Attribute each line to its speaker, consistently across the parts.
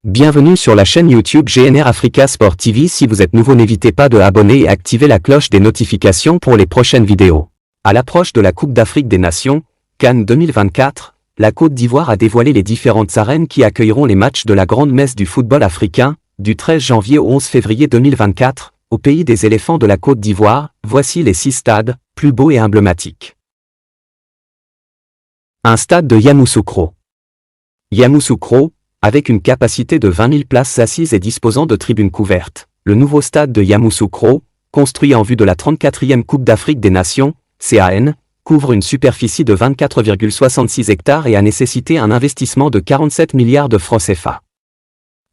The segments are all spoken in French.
Speaker 1: Bienvenue sur la chaîne YouTube GNR Africa Sport TV. Si vous êtes nouveau, n'hésitez pas de abonner et activer la cloche des notifications pour les prochaines vidéos. À l'approche de la Coupe d'Afrique des Nations, CAN 2024, la Côte d'Ivoire a dévoilé les différentes arènes qui accueilleront les matchs de la grande messe du football africain, du 13 janvier au 11 février 2024, au pays des éléphants de la Côte d'Ivoire. Voici les 6 stades, plus beaux et emblématiques. Un stade de Yamoussoukro. Yamoussoukro, avec une capacité de 20 000 places assises et disposant de tribunes couvertes, le nouveau stade de Yamoussoukro, construit en vue de la 34e Coupe d'Afrique des Nations, CAN, couvre une superficie de 24,66 hectares et a nécessité un investissement de 47 milliards de francs CFA.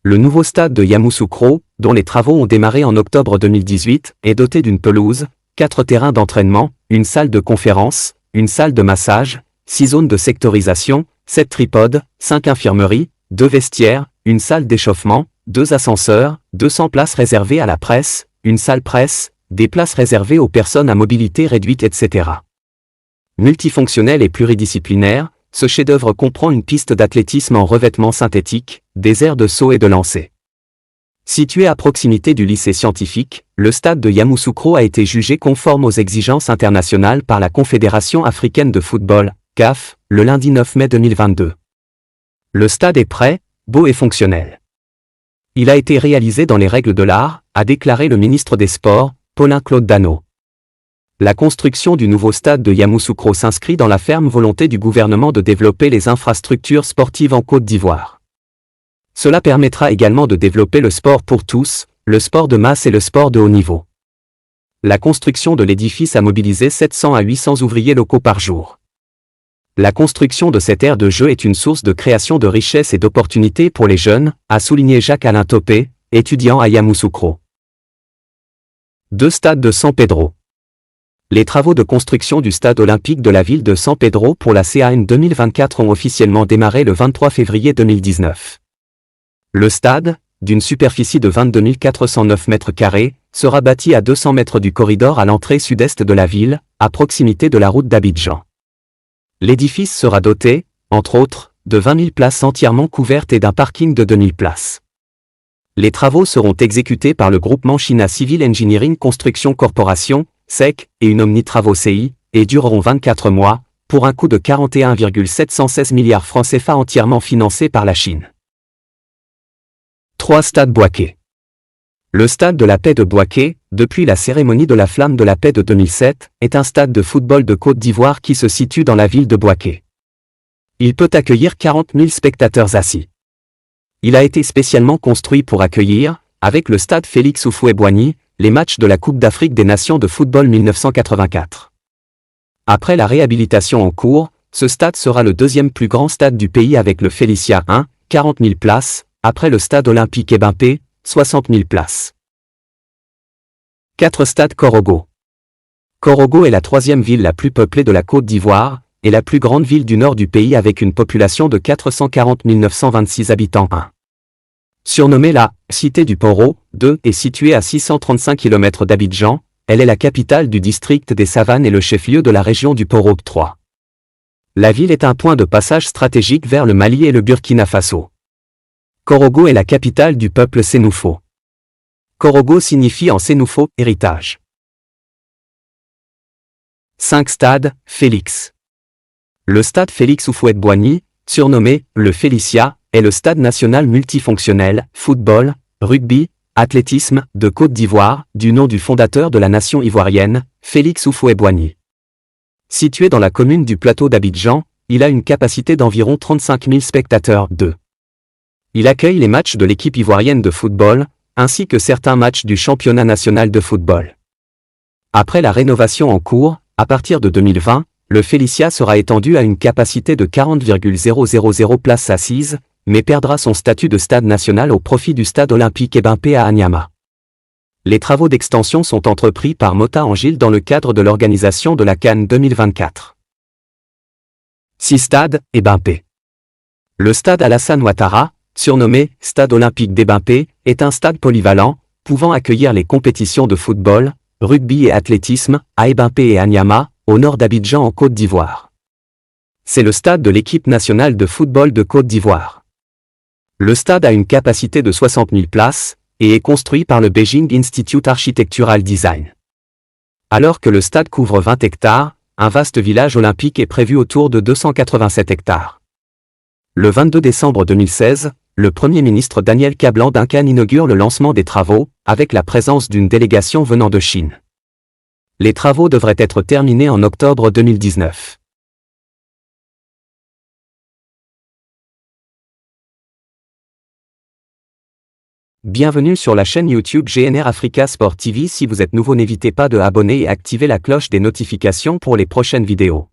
Speaker 1: Le nouveau stade de Yamoussoukro, dont les travaux ont démarré en octobre 2018, est doté d'une pelouse, 4 terrains d'entraînement, une salle de conférence, une salle de massage, 6 zones de sectorisation, 7 tripodes, 5 infirmeries, 2 vestiaires, une salle d'échauffement, 2 ascenseurs, 200 places réservées à la presse, une salle presse, des places réservées aux personnes à mobilité réduite, etc. Multifonctionnel et pluridisciplinaire, ce chef-d'œuvre comprend une piste d'athlétisme en revêtement synthétique, des aires de saut et de lancer. Situé à proximité du lycée scientifique, le stade de Yamoussoukro a été jugé conforme aux exigences internationales par la Confédération africaine de football, CAF, le lundi 9 mai 2022. Le stade est prêt, beau et fonctionnel. Il a été réalisé dans les règles de l'art, a déclaré le ministre des Sports, Paulin-Claude Dano. La construction du nouveau stade de Yamoussoukro s'inscrit dans la ferme volonté du gouvernement de développer les infrastructures sportives en Côte d'Ivoire. Cela permettra également de développer le sport pour tous, le sport de masse et le sport de haut niveau. La construction de l'édifice a mobilisé 700 à 800 ouvriers locaux par jour. La construction de cette aire de jeu est une source de création de richesse et d'opportunités pour les jeunes, a souligné Jacques-Alain Topé, étudiant à Yamoussoukro. 2 stades de San Pedro. Les travaux de construction du stade olympique de la ville de San Pedro pour la CAN 2024 ont officiellement démarré le 23 février 2019. Le stade, d'une superficie de 22 409 mètres carrés, sera bâti à 200 mètres du corridor à l'entrée sud-est de la ville, à proximité de la route d'Abidjan. L'édifice sera doté, entre autres, de 20 000 places entièrement couvertes et d'un parking de 2 000 places. Les travaux seront exécutés par le groupement China Civil Engineering Construction Corporation, SEC, et une Omni Travaux CI, et dureront 24 mois, pour un coût de 41,716 milliards francs CFA entièrement financé par la Chine. 3 stades Bouaké. Le stade de la paix de Bouaké, depuis la cérémonie de la flamme de la paix de 2007, est un stade de football de Côte d'Ivoire qui se situe dans la ville de Bouaké. Il peut accueillir 40 000 spectateurs assis. Il a été spécialement construit pour accueillir, avec le stade Félix Houphouët-Boigny, les matchs de la Coupe d'Afrique des Nations de football 1984. Après la réhabilitation en cours, ce stade sera le 2e plus grand stade du pays avec le Felicia 1, 40 000 places, après le stade olympique Ebimpé, 60 000 places. 4 stades Korogo. Korogo est la 3e ville la plus peuplée de la Côte d'Ivoire, et la plus grande ville du nord du pays avec une population de 440 926 habitants. 1. Surnommée la « Cité du Poro », 2 est située à 635 km d'Abidjan, elle est la capitale du district des Savanes et le chef-lieu de la région du Poro 3. La ville est un point de passage stratégique vers le Mali et le Burkina Faso. Korogo est la capitale du peuple Sénoufo. Korogo signifie en sénoufo « héritage ». 5 stades, Félix. Le stade Félix Houphouët-Boigny, surnommé le Felicia, est le stade national multifonctionnel, football, rugby, athlétisme, de Côte d'Ivoire, du nom du fondateur de la nation ivoirienne, Félix Houphouët-Boigny. Situé dans la commune du plateau d'Abidjan, il a une capacité d'environ 35 000 spectateurs. 2. Il accueille les matchs de l'équipe ivoirienne de football, ainsi que certains matchs du championnat national de football. Après la rénovation en cours, à partir de 2020, le Felicia sera étendu à une capacité de 40,000 places assises, mais perdra son statut de stade national au profit du stade olympique Ebimpé à Anyama. Les travaux d'extension sont entrepris par Mota Angil dans le cadre de l'organisation de la CAN 2024. 6 stades, Ebimpé. Le stade Alassane Ouattara, surnommé « Stade olympique d'Ebimpé », est un stade polyvalent, pouvant accueillir les compétitions de football, rugby et athlétisme, à Ebimpé et Anyama, au nord d'Abidjan en Côte d'Ivoire. C'est le stade de l'équipe nationale de football de Côte d'Ivoire. Le stade a une capacité de 60 000 places et est construit par le Beijing Institute Architectural Design. Alors que le stade couvre 20 hectares, un vaste village olympique est prévu autour de 287 hectares. Le 22 décembre 2016, le Premier ministre Daniel Kablan-Duncan inaugure le lancement des travaux, avec la présence d'une délégation venant de Chine. Les travaux devraient être terminés en octobre 2019. Bienvenue sur la chaîne YouTube GNR Africa Sport TV. Si vous êtes nouveau, n'hésitez pas de abonner et activer la cloche des notifications pour les prochaines vidéos.